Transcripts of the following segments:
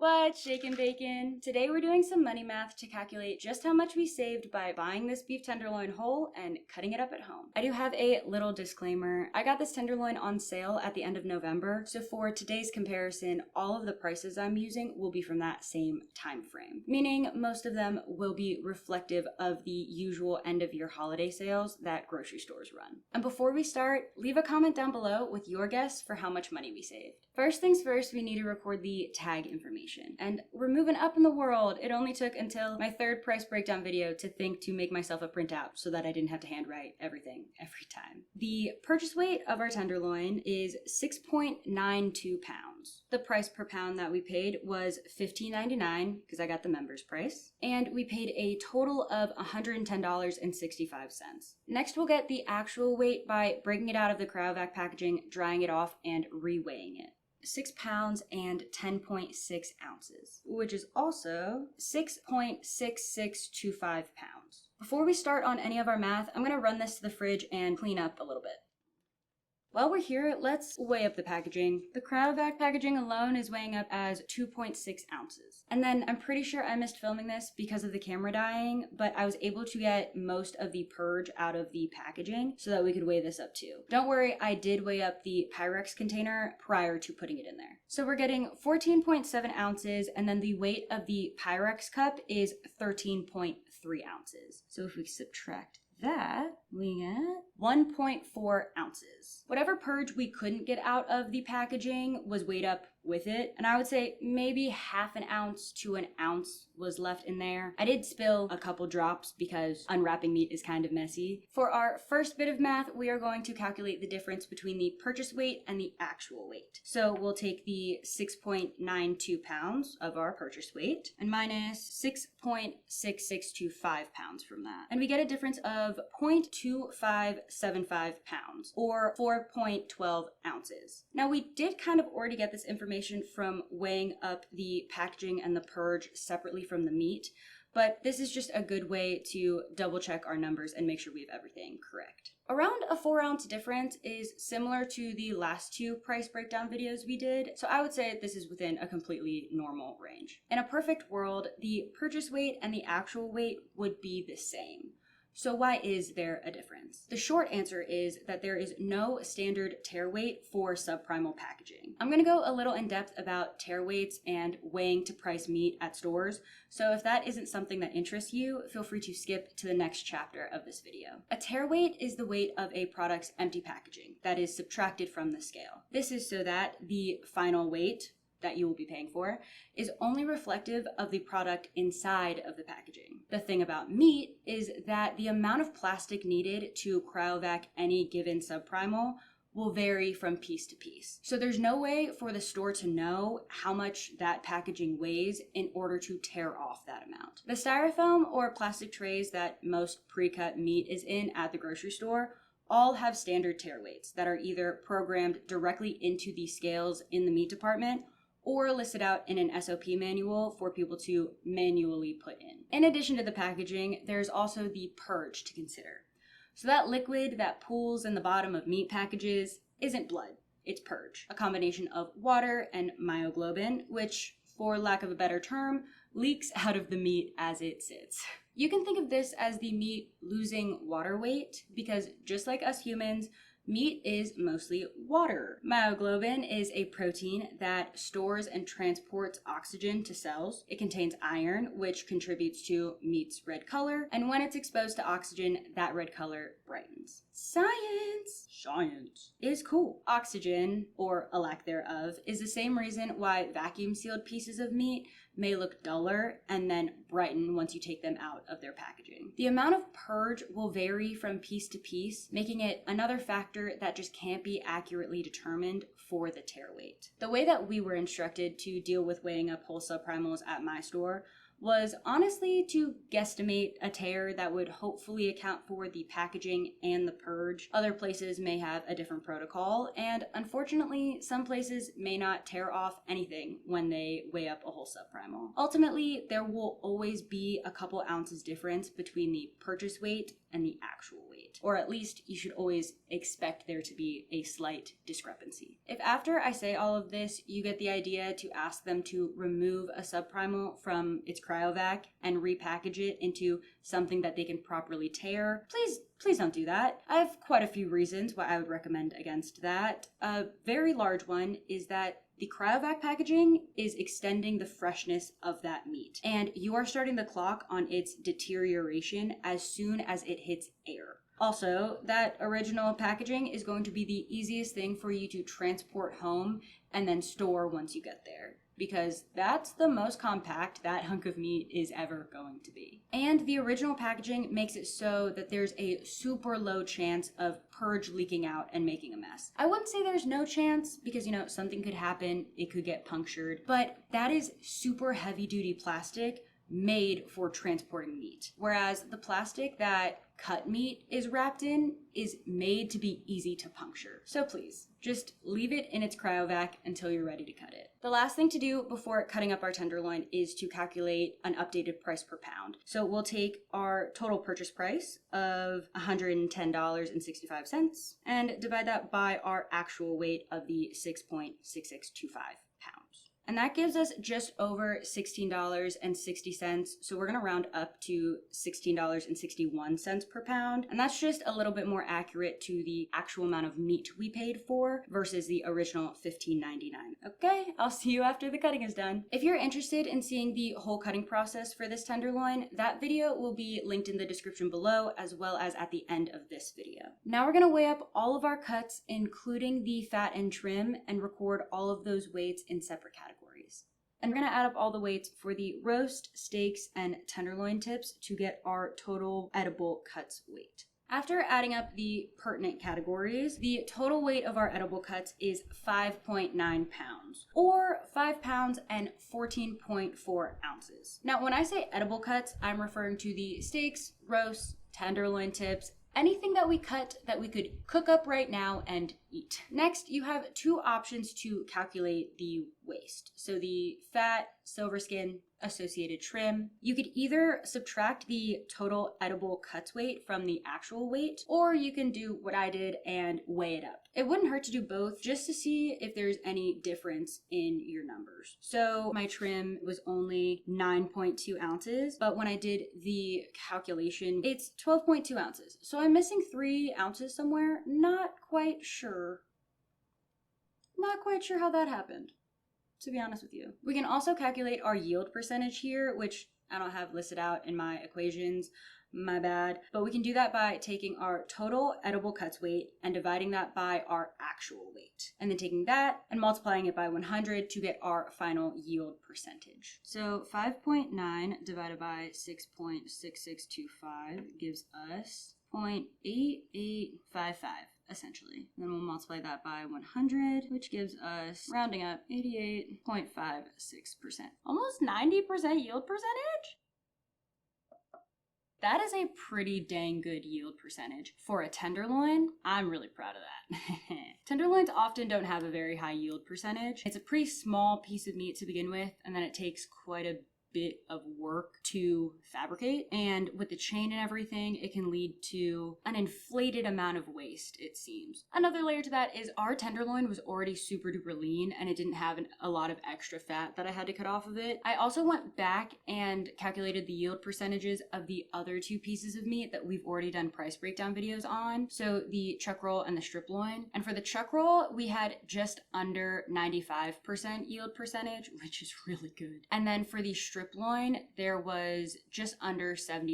What's shakin' bacon? Today we're doing some money math to calculate just how much we saved by buying this beef tenderloin whole and cutting it up at home. I do have a little disclaimer. I got this tenderloin on sale at the end of November, so for today's comparison, all of the prices I'm using will be from that same time frame, meaning most of them will be reflective of the usual end of year holiday sales that grocery stores run. And before we start, leave a comment down below with your guess for how much money we saved. First things first, we need to record the tag information. And we're moving up in the world. It only took until my third price breakdown video to think to make myself a printout so that I didn't have to handwrite everything every time. The purchase weight of our tenderloin is 6.92 pounds. The price per pound that we paid was $15.99 because I got the members price. And we paid a total of $110.65. Next, we'll get the actual weight by breaking it out of the cryovac packaging, drying it off, and reweighing it. 6 pounds and 10.6 ounces, which is also 6.6625 pounds. Before we start on any of our math, I'm going to run this to the fridge and clean up a little bit. While we're here, let's weigh up the packaging. The cryovac packaging alone is weighing up as 2.6 ounces. And then I'm pretty sure I missed filming this because of the camera dying, but I was able to get most of the purge out of the packaging so that we could weigh this up too. Don't worry, I did weigh up the Pyrex container prior to putting it in there. So we're getting 14.7 ounces, and then the weight of the Pyrex cup is 13.3 ounces. So if we subtract that, we get 1.4 ounces. Whatever purge we couldn't get out of the packaging was weighed up with it, and I would say maybe half an ounce to an ounce was left in there. I did spill a couple drops because unwrapping meat is kind of messy. For our first bit of math, we are going to calculate the difference between the purchase weight and the actual weight. So we'll take the 6.92 pounds of our purchase weight and minus 6.6625 pounds from that. And we get a difference of 0.2575 pounds or 4.12 ounces. Now we did kind of already get this information from weighing up the packaging and the purge separately from the meat, but this is just a good way to double check our numbers and make sure we have everything correct. Around a 4-ounce difference is similar to the last two price breakdown videos we did, so I would say this is within a completely normal range. In a perfect world, the purchase weight and the actual weight would be the same. So why is there a difference? The short answer is that there is no standard tare weight for subprimal packaging. I'm going to go a little in depth about tare weights and weighing to price meat at stores, so if that isn't something that interests you, feel free to skip to the next chapter of this video. A tare weight is the weight of a product's empty packaging that is subtracted from the scale. This is so that the final weight that you will be paying for is only reflective of the product inside of the packaging. The thing about meat is that the amount of plastic needed to cryovac any given subprimal will vary from piece to piece. So there's no way for the store to know how much that packaging weighs in order to tear off that amount. The styrofoam or plastic trays that most pre-cut meat is in at the grocery store all have standard tare weights that are either programmed directly into the scales in the meat department or listed out in an SOP manual for people to manually put in. In addition to the packaging, there's also the purge to consider. So that liquid that pools in the bottom of meat packages isn't blood, it's purge, a combination of water and myoglobin, which, for lack of a better term, leaks out of the meat as it sits. You can think of this as the meat losing water weight because just like us humans, meat is mostly water. Myoglobin is a protein that stores and transports oxygen to cells. It contains iron, which contributes to meat's red color, and when it's exposed to oxygen, that red color brightens. Science! Science is cool. Oxygen, or a lack thereof, is the same reason why vacuum-sealed pieces of meat may look duller and then brighten once you take them out of their packaging. The amount of purge will vary from piece to piece, making it another factor that just can't be accurately determined for the tare weight. The way that we were instructed to deal with weighing up whole subprimals at my store was honestly to guesstimate a tear that would hopefully account for the packaging and the purge. Other places may have a different protocol, and unfortunately, some places may not tear off anything when they weigh up a whole subprimal. Ultimately, there will always be a couple ounces difference between the purchase weight and the actual weight, or at least you should always expect there to be a slight discrepancy. If after I say all of this, you get the idea to ask them to remove a subprimal from its cryovac and repackage it into something that they can properly tear, please don't do that. I have quite a few reasons why I would recommend against that. A very large one is that the cryovac packaging is extending the freshness of that meat, and you are starting the clock on its deterioration as soon as it hits air. Also, that original packaging is going to be the easiest thing for you to transport home and then store once you get there, because that's the most compact that hunk of meat is ever going to be. And the original packaging makes it so that there's a super low chance of purge leaking out and making a mess. I wouldn't say there's no chance because, something could happen, it could get punctured, but that is super heavy duty plastic made for transporting meat. Whereas the plastic that cut meat is wrapped in is made to be easy to puncture. So please, just leave it in its cryovac until you're ready to cut it. The last thing to do before cutting up our tenderloin is to calculate an updated price per pound. So we'll take our total purchase price of $110.65 and divide that by our actual weight of the 6.6625 pounds. And that gives us just over $16.60. So we're gonna round up to $16.61 per pound. And that's just a little bit more accurate to the actual amount of meat we paid for versus the original $15.99. Okay, I'll see you after the cutting is done. If you're interested in seeing the whole cutting process for this tenderloin, that video will be linked in the description below as well as at the end of this video. Now we're gonna weigh up all of our cuts, including the fat and trim, and record all of those weights in separate categories. And we're gonna add up all the weights for the roast, steaks, and tenderloin tips to get our total edible cuts weight. After adding up the pertinent categories, the total weight of our edible cuts is 5.9 pounds, or 5 pounds and 14.4 ounces. Now, when I say edible cuts, I'm referring to the steaks, roasts, tenderloin tips, anything that we cut that we could cook up right now and eat. Next, you have two options to calculate the waste. So the fat, silver skin, associated trim. You could either subtract the total edible cuts weight from the actual weight, or you can do what I did and weigh it up. It wouldn't hurt to do both just to see if there's any difference in your numbers. So my trim was only 9.2 ounces, but when I did the calculation, it's 12.2 ounces. So I'm missing 3 ounces somewhere. Not quite sure how that happened, to be honest with you. We can also calculate our yield percentage here, which I don't have listed out in my equations, my bad. But we can do that by taking our total edible cuts weight and dividing that by our actual weight. And then taking that and multiplying it by 100 to get our final yield percentage. So 5.9 divided by 6.6625 gives us 0.8855. Essentially. And then we'll multiply that by 100, which gives us, rounding up, 88.56%. Almost 90% yield percentage? That is a pretty dang good yield percentage. For a tenderloin, I'm really proud of that. Tenderloins often don't have a very high yield percentage. It's a pretty small piece of meat to begin with, and then it takes quite a bit of work to fabricate, and with the chain and everything, it can lead to an inflated amount of waste, it seems. Another layer to that is our tenderloin was already super duper lean and it didn't have a lot of extra fat that I had to cut off of it. I also went back and calculated the yield percentages of the other 2 pieces of meat that we've already done price breakdown videos on, so the chuck roll and the strip loin. And for the chuck roll, we had just under 95% yield percentage, which is really good. And then for the strip loin, there was just under 75%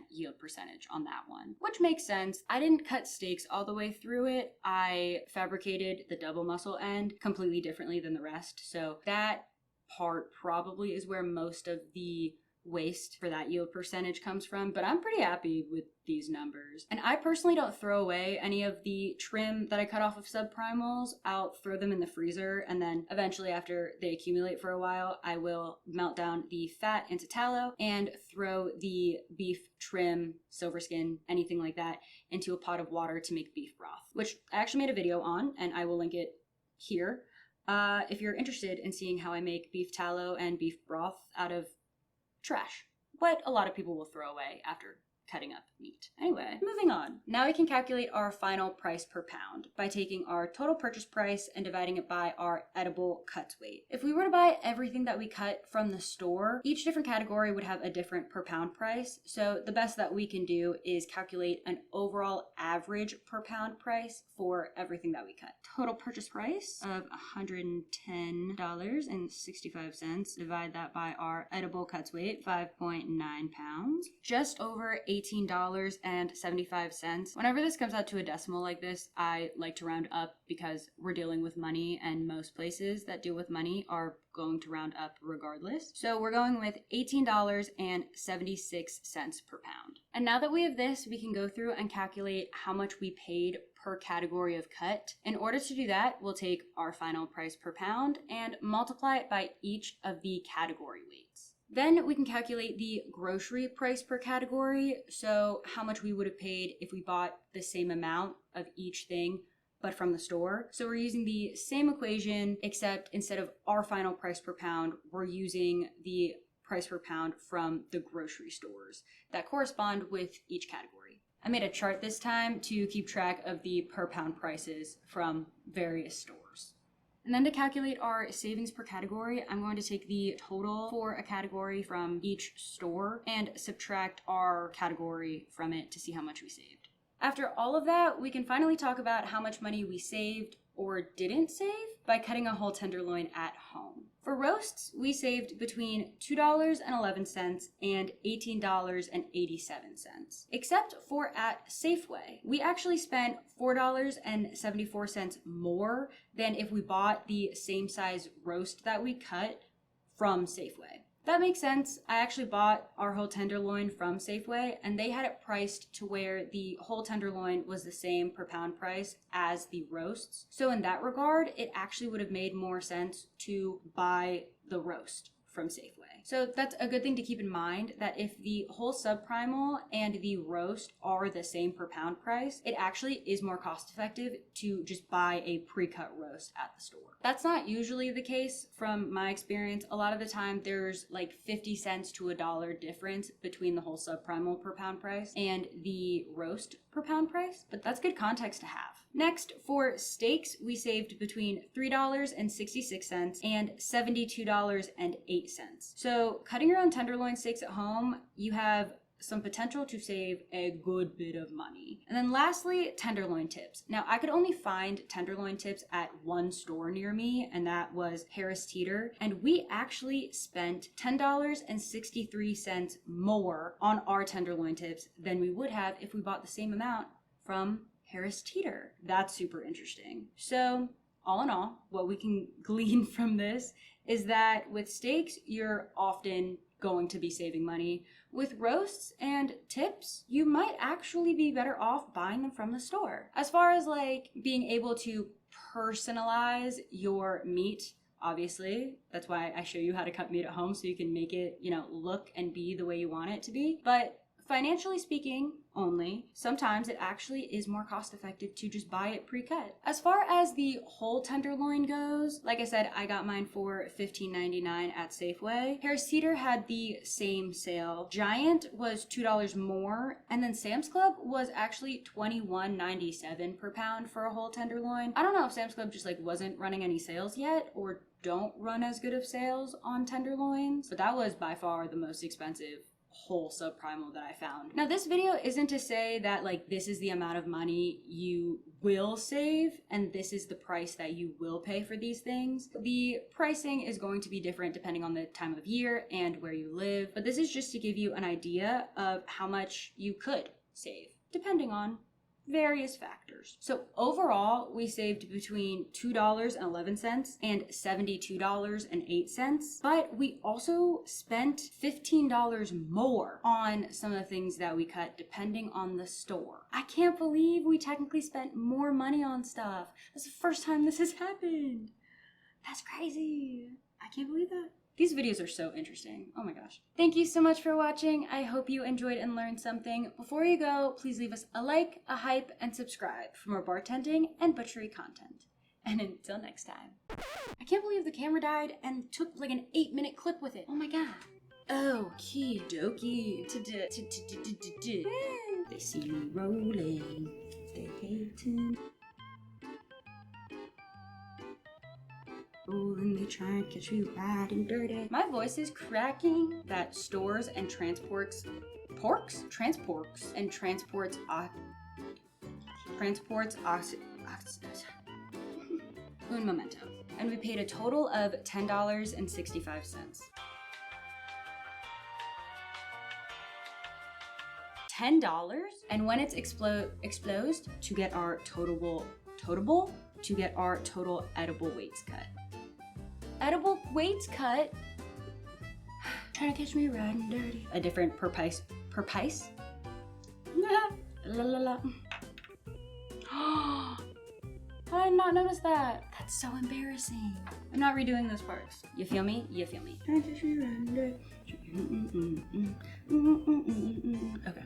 yield percentage on that one, which makes sense. I didn't cut steaks all the way through it. I fabricated the double muscle end completely differently than the rest. So that part probably is where most of the waste for that yield percentage comes from, but I'm pretty happy with these numbers. And I personally don't throw away any of the trim that I cut off of subprimals. I'll throw them in the freezer, and then eventually after they accumulate for a while, I will melt down the fat into tallow and throw the beef trim, silver skin, anything like that into a pot of water to make beef broth, which I actually made a video on, and I will link it here. If you're interested in seeing how I make beef tallow and beef broth out of trash, what a lot of people will throw away after cutting up meat. Anyway, moving on. Now we can calculate our final price per pound by taking our total purchase price and dividing it by our edible cuts weight. If we were to buy everything that we cut from the store, each different category would have a different per pound price. So the best that we can do is calculate an overall average per pound price for everything that we cut. Total purchase price of $110.65. Divide that by our edible cuts weight, 5.9 pounds. Just over $18.75. Whenever this comes out to a decimal like this, I like to round up because we're dealing with money, and most places that deal with money are going to round up regardless. So we're going with $18.76 per pound. And now that we have this, we can go through and calculate how much we paid per category of cut. In order to do that, we'll take our final price per pound and multiply it by each of the category weights. Then we can calculate the grocery price per category, so how much we would have paid if we bought the same amount of each thing but from the store. So we're using the same equation, except instead of our final price per pound, we're using the price per pound from the grocery stores that correspond with each category. I made a chart this time to keep track of the per pound prices from various stores. And then to calculate our savings per category, I'm going to take the total for a category from each store and subtract our category from it to see how much we saved. After all of that, we can finally talk about how much money we saved or didn't save by cutting a whole tenderloin at home. For roasts, we saved between $2.11 and $18.87, except for at Safeway. We actually spent $4.74 more than if we bought the same size roast that we cut from Safeway. That makes sense. I actually bought our whole tenderloin from Safeway, and they had it priced to where the whole tenderloin was the same per pound price as the roasts. So in that regard, it actually would have made more sense to buy the roast from Safeway. So that's a good thing to keep in mind, that if the whole subprimal and the roast are the same per pound price, it actually is more cost effective to just buy a pre-cut roast at the store. That's not usually the case from my experience. A lot of the time there's like 50 cents to $1 difference between the whole subprimal per pound price and the roast per pound price, but that's good context to have. Next, for steaks, we saved between $3.66 and $72.08. So cutting your own tenderloin steaks at home, you have some potential to save a good bit of money. And then lastly, tenderloin tips. Now, I could only find tenderloin tips at one store near me, and that was Harris Teeter. And we actually spent $10.63 more on our tenderloin tips than we would have if we bought the same amount from Harris Teeter. That's super interesting. So all in all, what we can glean from this is that with steaks, you're often going to be saving money. With roasts and tips, you might actually be better off buying them from the store. As far as like being able to personalize your meat, obviously, that's why I show you how to cut meat at home, so you can make it, look and be the way you want it to be. But financially speaking only, sometimes it actually is more cost effective to just buy it pre-cut. As far as the whole tenderloin goes, like I said, I got mine for $15.99 at Safeway. Harris Teeter had the same sale. Giant was $2 more, and then Sam's Club was actually $21.97 per pound for a whole tenderloin. I don't know if Sam's Club just wasn't running any sales yet, or don't run as good of sales on tenderloins, but that was by far the most expensive whole subprimal that I found. Now, this video isn't to say that this is the amount of money you will save and this is the price that you will pay for these things. The pricing is going to be different depending on the time of year and where you live, but this is just to give you an idea of how much you could save depending on various factors. So overall, we saved between $2.11 and $72.08, but we also spent $15 more on some of the things that we cut depending on the store. I can't believe we technically spent more money on stuff. That's the first time this has happened. That's crazy. I can't believe that. These videos are so interesting. Oh my gosh. Thank you so much for watching. I hope you enjoyed and learned something. Before you go, please leave us a like, a hype, and subscribe for more bartending and butchery content. And until next time. I can't believe the camera died and took like an 8-minute clip with it. Oh my god. Okie dokie. They see me rolling. They hating. And they try and catch me bad and dirty. My voice is cracking. That stores and transports un momento. And we paid a total of $10.65. $10? And when it's exposed to get our total edible weights cut. Edible weights cut? Trying to catch me riding dirty. A different per piece? La la la. How did I not notice that? That's so embarrassing. I'm not redoing those parts. You feel me? You feel me. Trying to catch me riding dirty. Okay.